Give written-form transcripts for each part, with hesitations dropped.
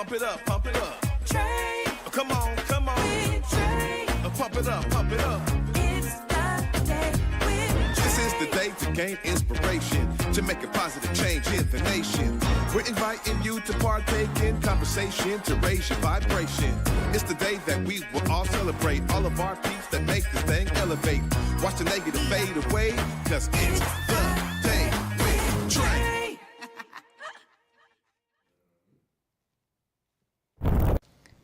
Pump it up, pump it up. Trae. Oh, come on, come on. With Trae. Pump it up, pump it up. It's the day with Trae. This is the day to gain inspiration, to make a positive change in the nation. We're inviting you to partake in conversation, to raise your vibration. It's the day that we will all celebrate all of our peeps that make this thing elevate. Watch the negative fade away, cause it's the day with Trae.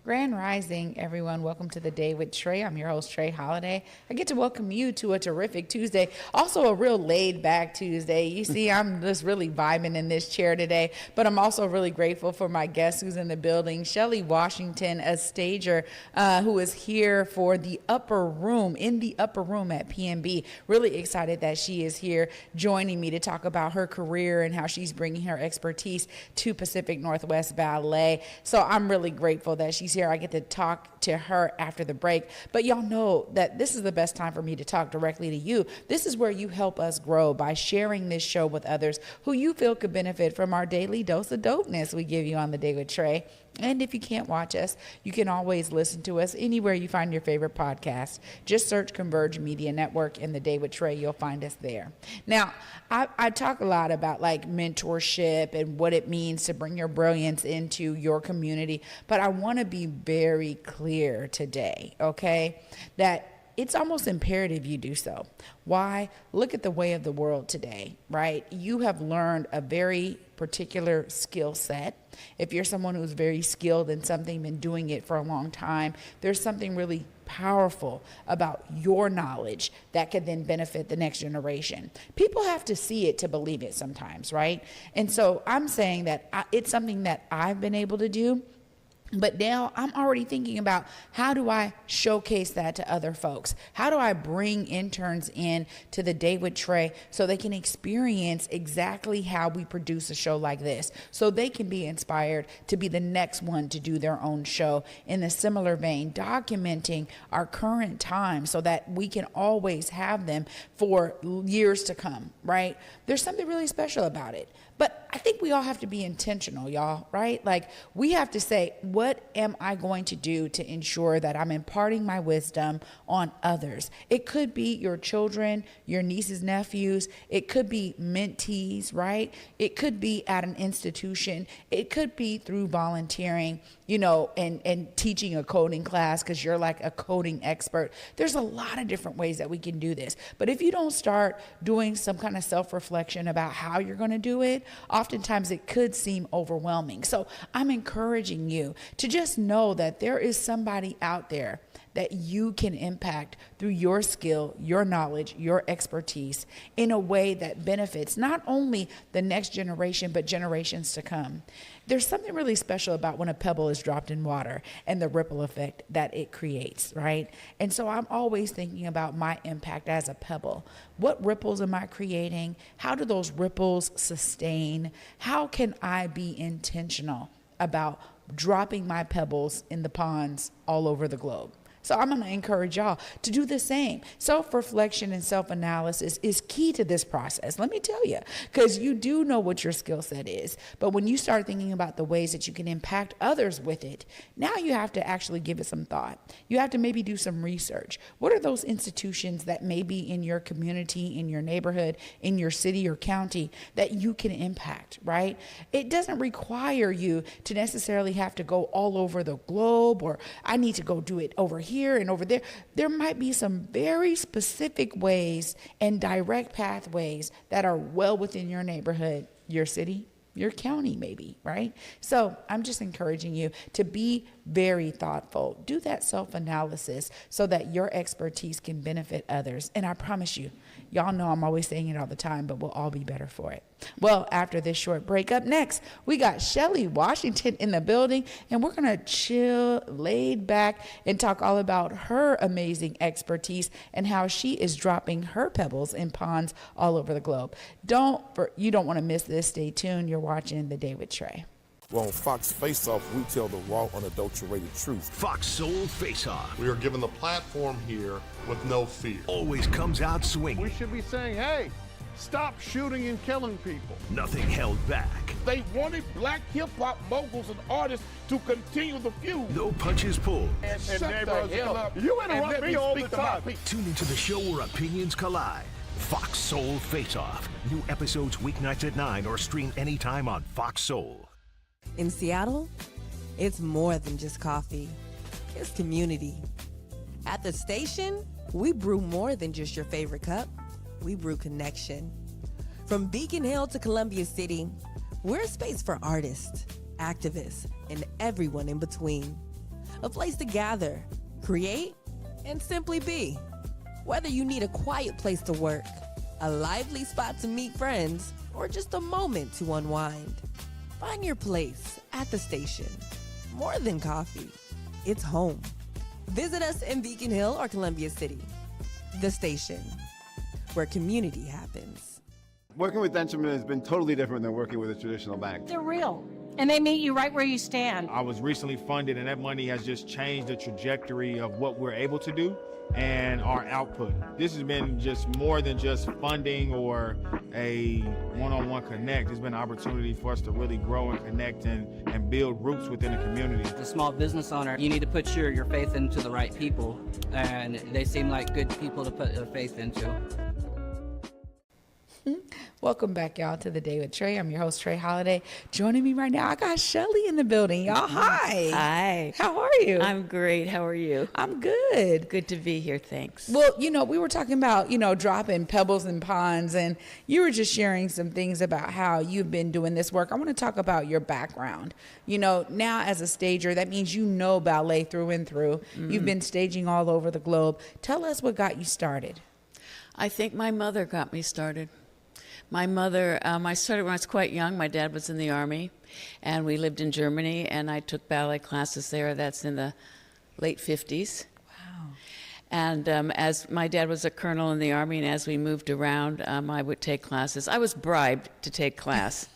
Grand Rising, everyone. Welcome to the Day with Trae. I'm your host, Trae Holiday. I get to welcome you to a terrific Tuesday, also a real laid-back Tuesday. You see, I'm just really vibing in this chair today, but I'm also really grateful for my guest who's in the building, Shelley Washington, a stager who is here for the upper room, in the upper room at PNB. Really excited that she is here joining me to talk about her career and how she's bringing her expertise to Pacific Northwest Ballet. So I'm really grateful that she's here. I get to talk to her after the break, but y'all know that this is the best time for me to talk directly to you. This is where you help us grow by sharing this show with others who you feel could benefit from our daily dose of dopeness we give you on the Day with Trae. And if you can't watch us, you can always listen to us anywhere you find your favorite podcast. Just search Converge Media Network and the Day with Trae. You'll find us there. Now, I talk a lot about like mentorship and what it means to bring your brilliance into your community, but I want to be very clear today, okay, that it's almost imperative you do so. Why? Look at the way of the world today, right? You have learned a very particular skill set. If you're someone who's very skilled in something, been doing it for a long time, there's something really powerful about your knowledge that could then benefit the next generation. People have to see it to believe it sometimes, right? And so I'm saying that it's something that I've been able to do. But now I'm already thinking about how do I showcase that to other folks? How do I bring interns in to the Day with Trae so they can experience exactly how we produce a show like this, so they can be inspired to be the next one to do their own show in a similar vein, documenting our current time so that we can always have them for years to come, right? There's something really special about it. But I think we all have to be intentional, y'all, right? Like, we have to say, what am I going to do to ensure that I'm imparting my wisdom on others? It could be your children, your nieces, nephews. It could be mentees, right? It could be at an institution. It could be through volunteering, you know, and teaching a coding class because you're like a coding expert. There's a lot of different ways that we can do this. But if you don't start doing some kind of self-reflection about how you're going to do it, oftentimes it could seem overwhelming. So I'm encouraging you to just know that there is somebody out there that you can impact through your skill, your knowledge, your expertise in a way that benefits not only the next generation, but generations to come. There's something really special about when a pebble is dropped in water and the ripple effect that it creates, right? And so I'm always thinking about my impact as a pebble. What ripples am I creating? How do those ripples sustain? How can I be intentional about dropping my pebbles in the ponds all over the globe? So I'm going to encourage y'all to do the same. Self-reflection and self-analysis is key to this process. Let me tell you, because you do know what your skill set is. But when you start thinking about the ways that you can impact others with it, now you have to actually give it some thought. You have to maybe do some research. What are those institutions that may be in your community, in your neighborhood, in your city or county that you can impact, right? It doesn't require you to necessarily have to go all over the globe, or I need to go do it over here and over there. There might be some very specific ways and direct pathways that are well within your neighborhood, your city, your county maybe, right? So I'm just encouraging you to be very thoughtful. Do that self-analysis so that your expertise can benefit others. And I promise you, y'all know I'm always saying it all the time, but we'll all be better for it. Well, after this short break, up next, we got Shelley Washington in the building, and we're going to chill, laid back, and talk all about her amazing expertise and how she is dropping her pebbles in ponds all over the globe. You don't want to miss this. Stay tuned. You're watching The Day with Trae. Well, on Fox Face Off, we tell the raw, unadulterated truth. Fox Soul Face Off We are given the platform here with no fear. always comes out swinging. We should be saying, hey, Stop shooting and killing people. Nothing held back. They wanted black hip-hop moguls and artists to continue the feud. No punches pulled. And Shut the neighbors, hell up. You And interrupt let me me all the speak to my time. people. Tune into the show where opinions collide. Fox Soul Face Off. New episodes weeknights at 9 or stream anytime on Fox Soul. In Seattle, it's more than just coffee. It's community. At the station, we brew more than just your favorite cup. We brew connection. From Beacon Hill to Columbia City, we're a space for artists, activists, and everyone in between. A place to gather, create, and simply be. Whether you need a quiet place to work, a lively spot to meet friends, or just a moment to unwind, find your place at the station. More than coffee, it's home. Visit us in Beacon Hill or Columbia City. The station, where community happens. Working with Dentroman has been totally different than working with a traditional bank. They're real, and they meet you right where you stand. I was recently funded, and that money has just changed the trajectory of what we're able to do and our output. This has been just more than just funding or a one-on-one connect. It's been an opportunity for us to really grow and connect and build roots within the community. As a small business owner, you need to put your faith into the right people, and they seem like good people to put their faith into. Welcome back, y'all, to The Day with Trae. I'm your host, Trae Holiday. Joining me right now, I got Shelley in the building. Y'all, hi. Hi. How are you? I'm great. How are you? I'm good. Good to be here. Thanks. Well, we were talking about, dropping pebbles in ponds, and you were just sharing some things about how you've been doing this work. I want to talk about your background. Now as a stager, that means you know ballet through and through. You've been staging all over the globe. Tell us what got you started. I think my mother got me started. My mother, I started when I was quite young. My dad was in the Army, and we lived in Germany, and I took ballet classes there. That's in the late 50s. Wow. And as my dad was a colonel in the Army, and as we moved around, I would take classes. I was bribed to take class.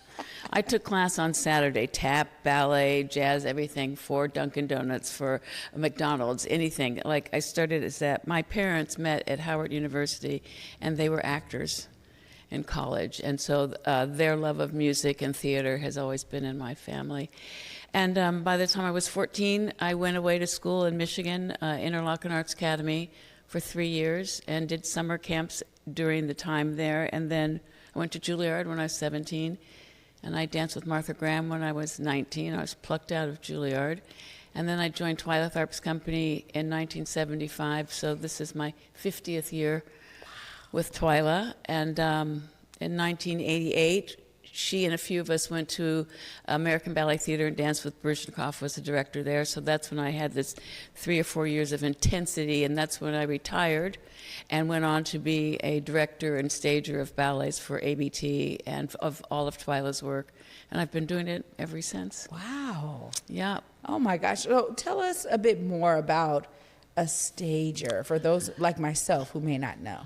I took class on Saturday, tap, ballet, jazz, everything for Dunkin' Donuts, for McDonald's, anything. Like I started as that. My parents met at Howard University, and they were actors in college, and so their love of music and theater has always been in my family. And by the time I was 14, I went away to school in Michigan, Interlochen Arts Academy, for 3 years, and did summer camps during the time there. And then I went to Juilliard when I was 17, and I danced with Martha Graham when I was 19. I was plucked out of Juilliard. And then I joined Twyla Tharp's company in 1975, so this is my 50th year with Twyla, and in 1988, she and a few of us went to American Ballet Theater and danced with Baryshnikov, was the director there. So that's when I had this 3 or 4 years of intensity, and that's when I retired and went on to be a director and stager of ballets for ABT and of all of Twyla's work. And I've been doing it ever since. Wow. Yeah. Oh my gosh. So tell us a bit more about a stager for those like myself who may not know.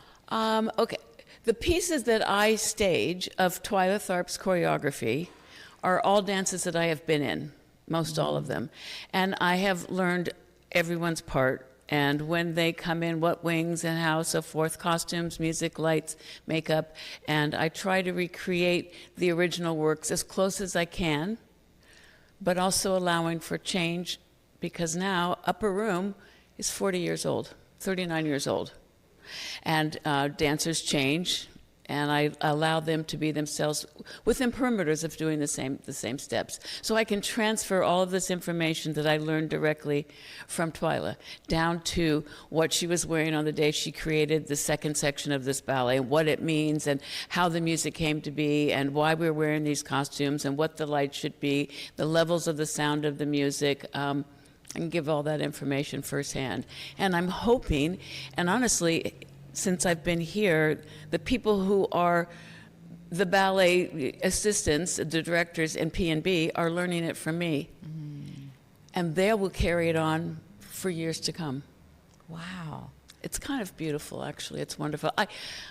Okay. The pieces that I stage of Twyla Tharp's choreography are all dances that I have been in, most all of them. And I have learned everyone's part, and when they come in, what wings and how, so forth, costumes, music, lights, makeup, and I try to recreate the original works as close as I can, but also allowing for change, because now Upper Room is 40 years old, 39 years old. And dancers change, and I allow them to be themselves within perimeters of doing the same steps. So I can transfer all of this information that I learned directly from Twyla down to what she was wearing on the day she created the second section of this ballet, what it means, and how the music came to be, and why we're wearing these costumes, and what the light should be, the levels of the sound of the music. I can give all that information firsthand. And I'm hoping, and honestly, since I've been here, the people who are the ballet assistants, the directors in P&B, are learning it from me. And they will carry it on for years to come. Wow. It's kind of beautiful, actually. It's wonderful.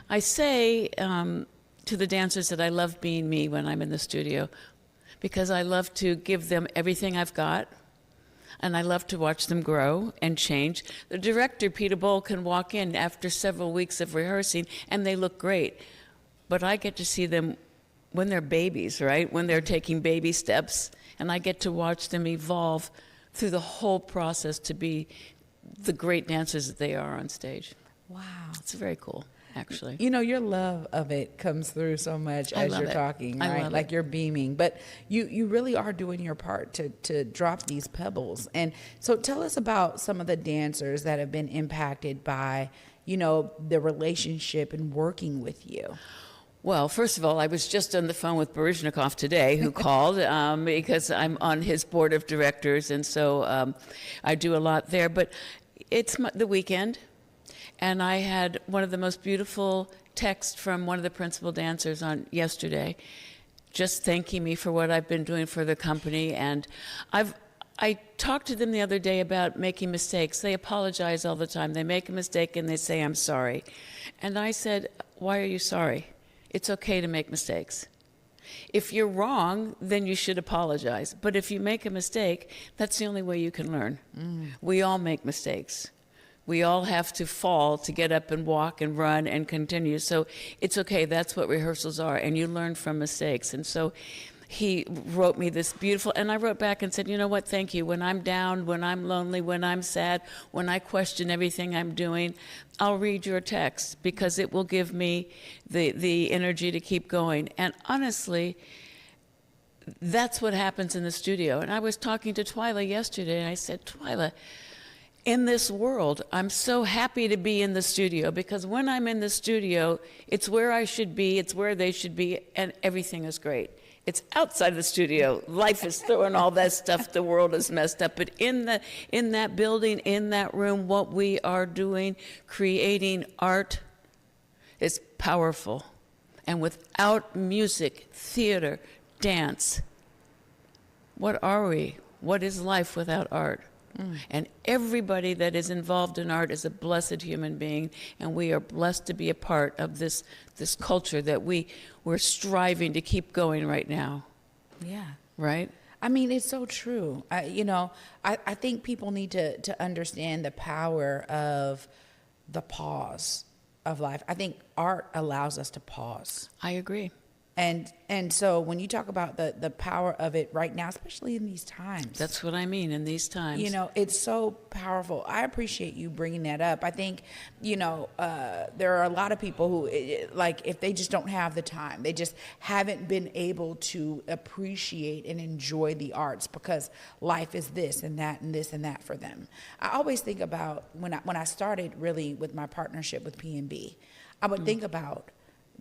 I say to the dancers that I love being me when I'm in the studio, because I love to give them everything I've got. And I love to watch them grow and change. The director, Peter Boll, can walk in after several weeks of rehearsing, and they look great. but I get to see them when they're babies, right? When they're taking baby steps, and I get to watch them evolve through the whole process to be the great dancers that they are on stage. Wow. It's very cool, actually. You know, your love of it comes through so much as you're talking, right? I love like it. you're beaming, but you really are doing your part to drop these pebbles. And so tell us about some of the dancers that have been impacted by, you know, the relationship and working with you. Well, first of all, I was just on the phone with Baryshnikov today, who called because I'm on his board of directors, and so I do a lot there. But it's the weekend, and I had one of the most beautiful texts from one of the principal dancers on yesterday, just thanking me for what I've been doing for the company. And I talked to them the other day about making mistakes. They apologize all the time. They make a mistake and they say, "I'm sorry." And I said, "Why are you sorry? It's okay to make mistakes. If you're wrong, then you should apologize. But if you make a mistake, that's the only way you can learn." We all make mistakes. We all have to fall to get up and walk and run and continue. So it's okay. That's what rehearsals are. And you learn from mistakes. And so he wrote me this beautiful, and I wrote back and said, "You know what, thank you. When I'm down, when I'm lonely, when I'm sad, when I question everything I'm doing, I'll read your text because it will give me the energy to keep going." And honestly, that's what happens in the studio. And I was talking to Twyla yesterday, and I said, "Twyla, in this world, I'm so happy to be in the studio because when I'm in the studio, it's where I should be, it's where they should be, and everything is great. It's outside the studio. Life is throwing all that stuff. The world is messed up. But in that building, in that room, what we are doing, creating art, is powerful. And without music, theater, dance, what are we? What is life without art? And everybody that is involved in art is a blessed human being, and we are blessed to be a part of this culture that we're striving to keep going right now. Yeah. Right? I mean, it's so true. I think people need to understand the power of the pause of life. I think art allows us to pause. I agree. And so when you talk about the power of it right now, especially in these times. That's what I mean, in these times. You know, it's so powerful. I appreciate you bringing that up. I think, there are a lot of people who, like, if they just don't have the time, they just haven't been able to appreciate and enjoy the arts because life is this and that and this and that for them. I always think about when I started really with my partnership with P&B, I would think about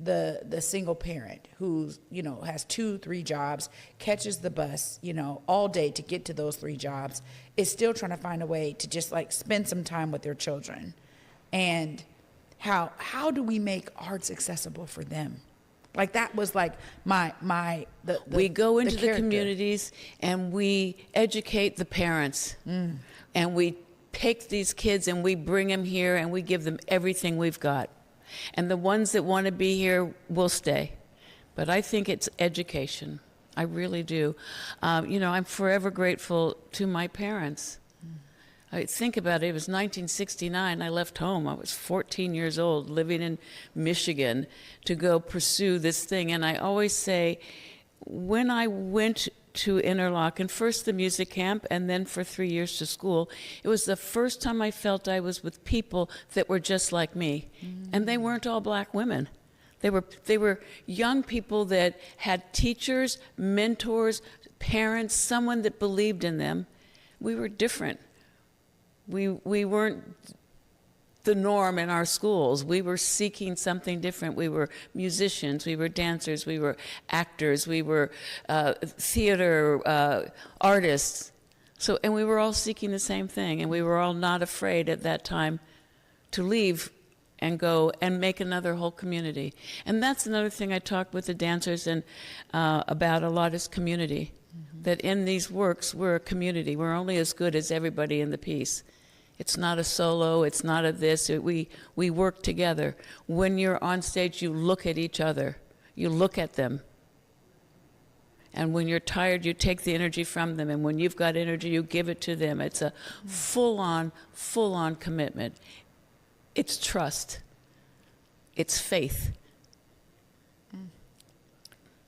the single parent who's, has 2-3 jobs, catches the bus, all day to get to those 3 jobs, is still trying to find a way to just like spend some time with their children. And how do we make arts accessible for them? Like that was like we go into the character. communities and we educate the parents and we take these kids and we bring them here and we give them everything we've got. And the ones that want to be here will stay. But I think it's education. I really do. I'm forever grateful to my parents. I think about it. It was 1969. I left home. I was 14 years old, living in Michigan, to go pursue this thing. And I always say, when I went to Interlochen, first the music camp, and then for 3 years to school, it was the first time I felt I was with people that were just like me. And they weren't all black women. They were young people that had teachers, mentors, parents, someone that believed in them. We were different. We weren't the norm in our schools. We were seeking something different. We were musicians, we were dancers, we were actors, we were theater artists. And we were all seeking the same thing, and we were all not afraid at that time to leave and go and make another whole community. And that's another thing I talked with the dancers and about a lot is community. That in these works, we're a community. We're only as good as everybody in the piece. It's not a solo, it's not a this, we work together. When you're on stage, you look at each other, you look at them. And when you're tired, you take the energy from them, and when you've got energy, you give it to them. It's a full-on commitment. It's trust. It's faith.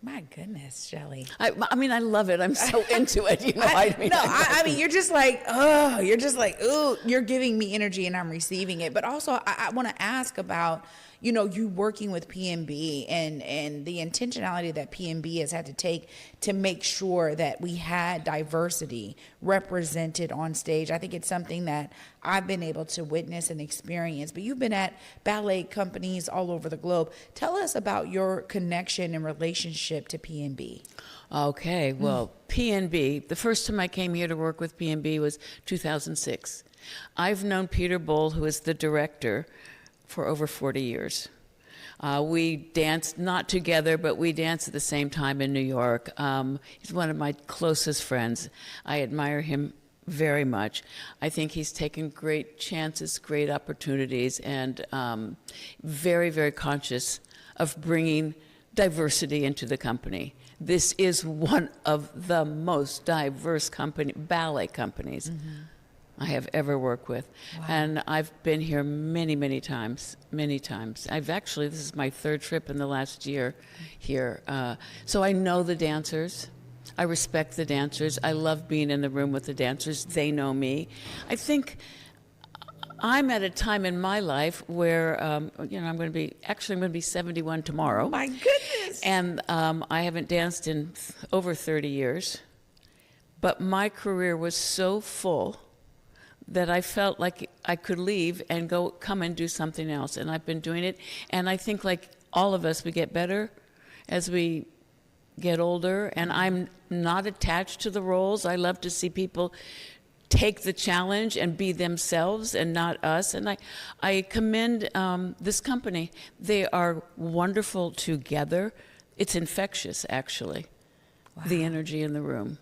My goodness, Shelley. I mean, I love it. I'm so into it. You know, I mean, you're just like, oh, you're just like, ooh, you're giving me energy and I'm receiving it. But also, I want to ask about, you know, you working with PNB and the intentionality that PNB has had to take to make sure that we had diversity represented on stage. I think it's something that I've been able to witness and experience. But you've been at ballet companies all over the globe. Tell us about your connection and relationship to PNB. Okay, well, PNB, the first time I came here to work with PNB was 2006. I've known Peter Boll, who is the director, for over 40 years. We danced, not together, but we danced at the same time in New York. He's one of my closest friends. I admire him very much. I think he's taken great chances, great opportunities, and very, very conscious of bringing diversity into the company. This is one of the most diverse ballet companies I have ever worked with. Wow. And I've been here many, many times. This is my third trip in the last year here. So I know the dancers. I respect the dancers. I love being in the room with the dancers. They know me. I think I'm at a time in my life where, I'm going to be 71 tomorrow. My goodness. And I haven't danced in over 30 years. But my career was so full that I felt like I could leave and come and do something else. And I've been doing it. And I think, like all of us, we get better as we get older. And I'm not attached to the roles. I love to see people take the challenge and be themselves and not us. And I commend this company. They are wonderful together. It's infectious, actually, the energy in the room.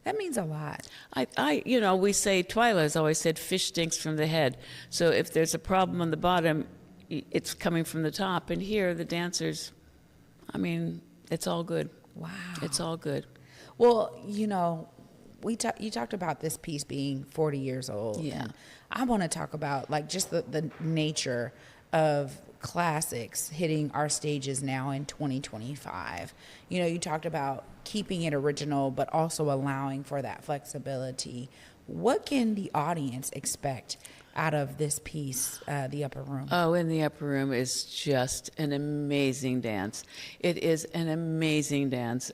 That means a lot. We say, Twyla has always said, fish stinks from the head. So if there's a problem on the bottom, it's coming from the top. And here, the dancers, it's all good. Wow. It's all good. Well, you talked about this piece being 40 years old. Yeah. And I want to talk about just the nature of classics hitting our stages now in 2025. You talked about keeping it original, but also allowing for that flexibility. What can the audience expect out of this piece, The Upper Room? Oh, in The Upper Room is just an amazing dance. It is an amazing dance.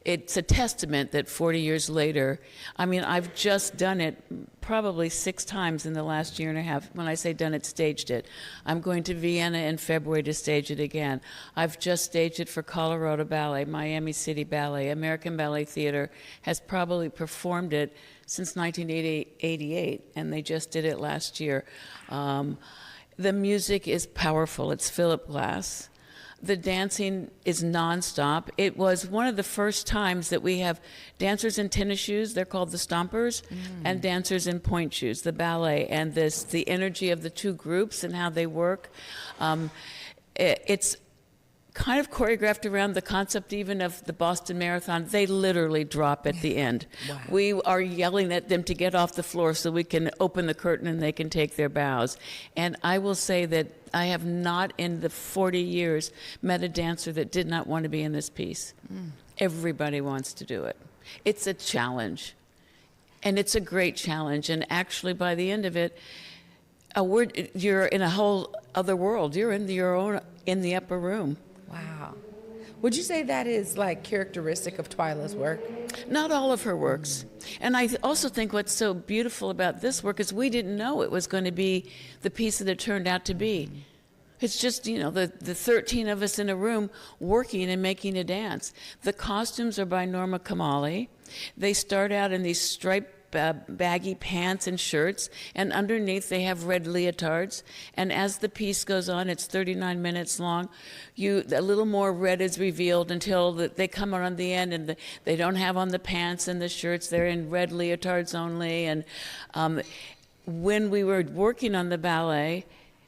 It's a testament that 40 years later, I've just done it probably 6 times in the last year and a half. When I say done it, staged it. I'm going to Vienna in February to stage it again. I've just staged it for Colorado Ballet, Miami City Ballet. American Ballet Theater has probably performed it since 1988, and they just did it last year. The music is powerful. It's Philip Glass. The dancing is nonstop. It was one of the first times that we have dancers in tennis shoes, they're called the stompers, and dancers in point shoes, the ballet, and the energy of the two groups and how they work. It's kind of choreographed around the concept even of the Boston Marathon. They literally drop at the end. Wow. We are yelling at them to get off the floor so we can open the curtain and they can take their bows. And I will say that I have not in the 40 years met a dancer that did not want to be in this piece. Everybody wants to do it. It's a challenge. And it's a great challenge. And actually by the end of it, you're in a whole other world. You're in the upper room. Wow. Would you say that is characteristic of Twyla's work? Not all of her works. And I also think what's so beautiful about this work is we didn't know it was going to be the piece that it turned out to be. It's just, the 13 of us in a room working and making a dance. The costumes are by Norma Kamali. They start out in these striped baggy pants and shirts, and underneath they have red leotards. And as the piece goes on, it's 39 minutes long, a little more red is revealed until they come on the end, and they don't have on the pants and the shirts. They're in red leotards only. And when we were working on the ballet,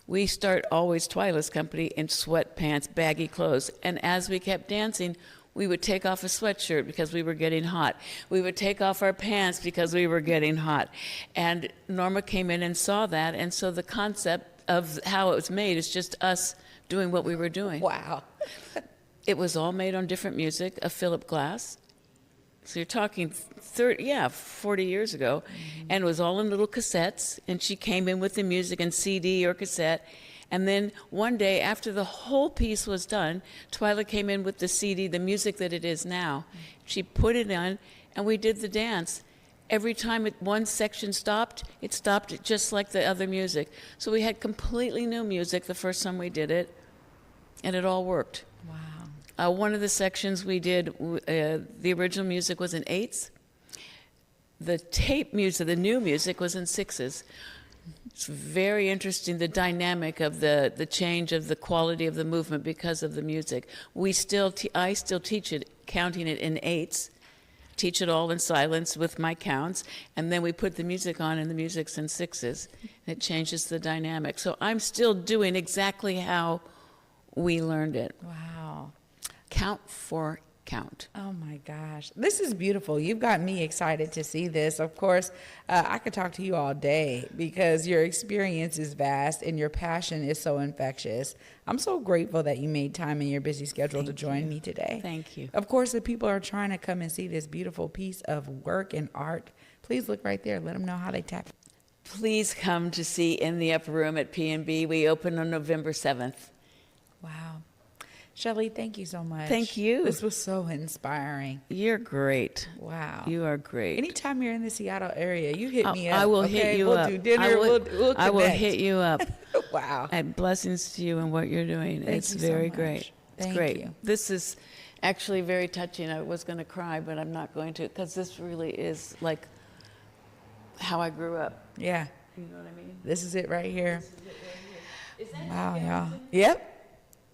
we start always, Twyla's company, in sweatpants, baggy clothes. And as we kept dancing, we would take off a sweatshirt because we were getting hot. We would take off our pants because we were getting hot. And Norma came in and saw that, and so the concept of how it was made is just us doing what we were doing. Wow. It was all made on different music, a Philip Glass. So you're talking 40 years ago, and it was all in little cassettes, and she came in with the music in CD or cassette. And then one day, after the whole piece was done, Twyla came in with the CD, the music that it is now. She put it on, and we did the dance. Every time one section stopped, it stopped just like the other music. So we had completely new music the first time we did it, and it all worked. Wow. One of the sections we did, the original music was in 8s. The tape music, the new music, was in 6s. It's very interesting, the dynamic of the change of the quality of the movement because of the music. I still teach it, counting it in 8s, teach it all in silence with my counts, and then we put the music on, and the music's in 6s, and it changes the dynamic. So I'm still doing exactly how we learned it. Wow. Count for count. Oh my gosh. This is beautiful. You've got me excited to see this. Of course, I could talk to you all day because your experience is vast and your passion is so infectious. I'm so grateful that you made time in your busy schedule to join me today. Thank you. Of course, if people are trying to come and see this beautiful piece of work and art, please look right there. Let them know how they tap. Please come to see In the Upper Room at P&B. We open on November 7th. Wow. Shelley, thank you so much. Thank you. This was so inspiring. You're great. Wow. You are great. Anytime you're in the Seattle area, you hit me up. I will okay? hit you we'll up. Do dinner. We'll I will connect. hit you up. Wow. And blessings to you and what you're doing. Thank It's you so very much. great. It's Thank great. you. This is actually very touching. I was going to cry, but I'm not going to, because this really is like how I grew up. Yeah. You know what I mean? This is it right here. This is it right here. Is that Wow, Duke y'all. Ellington? Yep.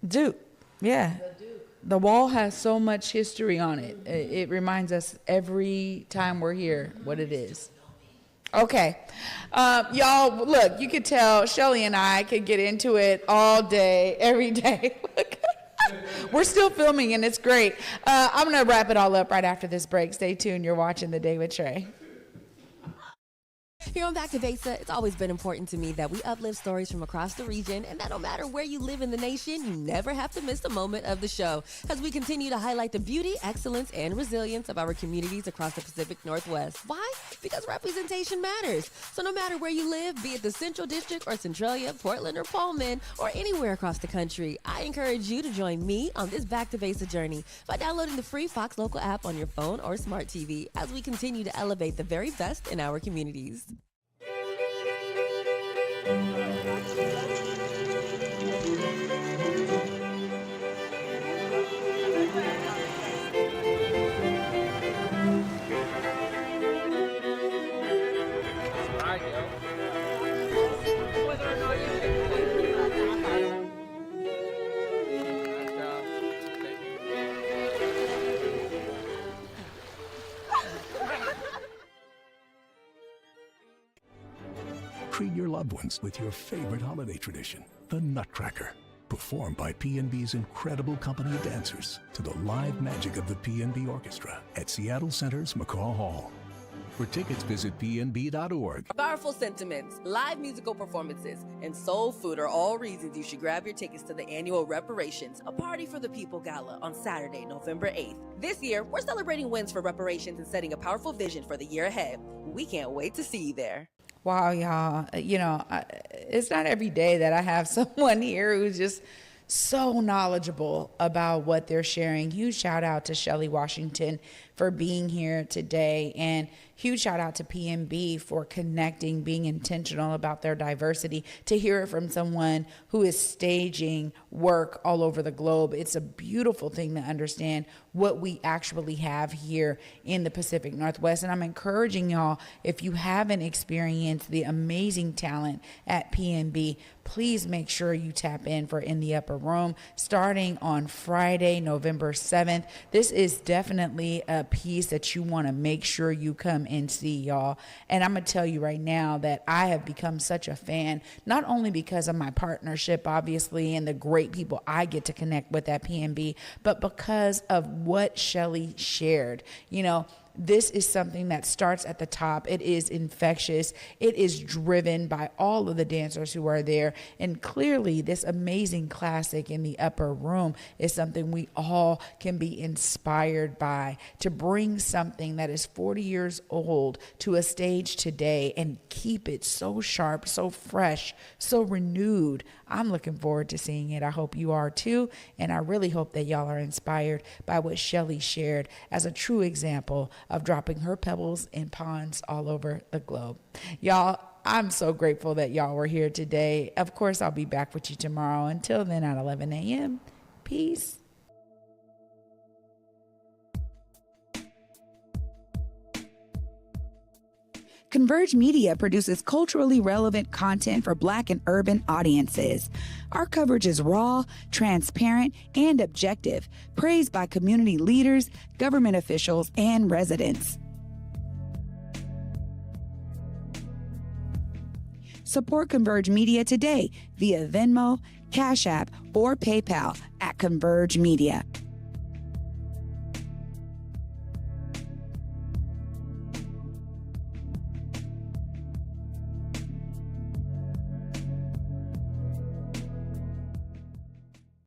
Duke. Yeah. The Duke. The wall has so much history on it. It reminds us every time we're here what it is. Okay. Y'all, look, you could tell Shelley and I could get into it all day, every day. We're still filming, and it's great. I'm going to wrap it all up right after this break. Stay tuned. You're watching The Day with Trae. Here on Back to Basa, it's always been important to me that we uplift stories from across the region, and that no matter where you live in the nation, you never have to miss a moment of the show as we continue to highlight the beauty, excellence, and resilience of our communities across the Pacific Northwest. Why? Because representation matters. So no matter where you live, be it the Central District or Centralia, Portland or Pullman, or anywhere across the country, I encourage you to join me on this Back to Basa journey by downloading the free Fox Local app on your phone or smart TV as we continue to elevate the very best in our communities. Treat your loved ones with your favorite holiday tradition, the Nutcracker. Performed by P&B's incredible company of dancers to the live magic of the P&B Orchestra at Seattle Center's McCaw Hall. For tickets, visit pnb.org. Powerful sentiments, live musical performances, and soul food are all reasons you should grab your tickets to the annual Reparations, a Party for the People Gala on Saturday, November 8th. This year, we're celebrating wins for reparations and setting a powerful vision for the year ahead. We can't wait to see you there. Wow, y'all. You know, it's not every day that I have someone here who's just so knowledgeable about what they're sharing. Huge shout out to Shelley Washington for being here today, and huge shout out to PNB for connecting, being intentional about their diversity. To hear it from someone who is staging work all over the globe, it's a beautiful thing to understand what we actually have here in the Pacific Northwest. And I'm encouraging y'all, if you haven't experienced the amazing talent at PNB, please make sure you tap in for In the Upper Room starting on Friday, November 7th. This is definitely a piece that you want to make sure you come and see, y'all. And I'm going to tell you right now that I have become such a fan, not only because of my partnership, obviously, and the great people I get to connect with at PNB, but because of what Shelley shared. You know, this is something that starts at the top. It is infectious. It is driven by all of the dancers who are there. And clearly, this amazing classic in the upper room is something we all can be inspired by, to bring something that is 40 years old to a stage today and keep it so sharp, so fresh, so renewed. I'm looking forward to seeing it. I hope you are too. And I really hope that y'all are inspired by what Shelley shared as a true example of dropping her pebbles in ponds all over the globe. Y'all, I'm so grateful that y'all were here today. Of course, I'll be back with you tomorrow. Until then, at 11 a.m. Peace. Converge Media produces culturally relevant content for Black and urban audiences. Our coverage is raw, transparent, and objective, praised by community leaders, government officials, and residents. Support Converge Media today via Venmo, Cash App, or PayPal at Converge Media.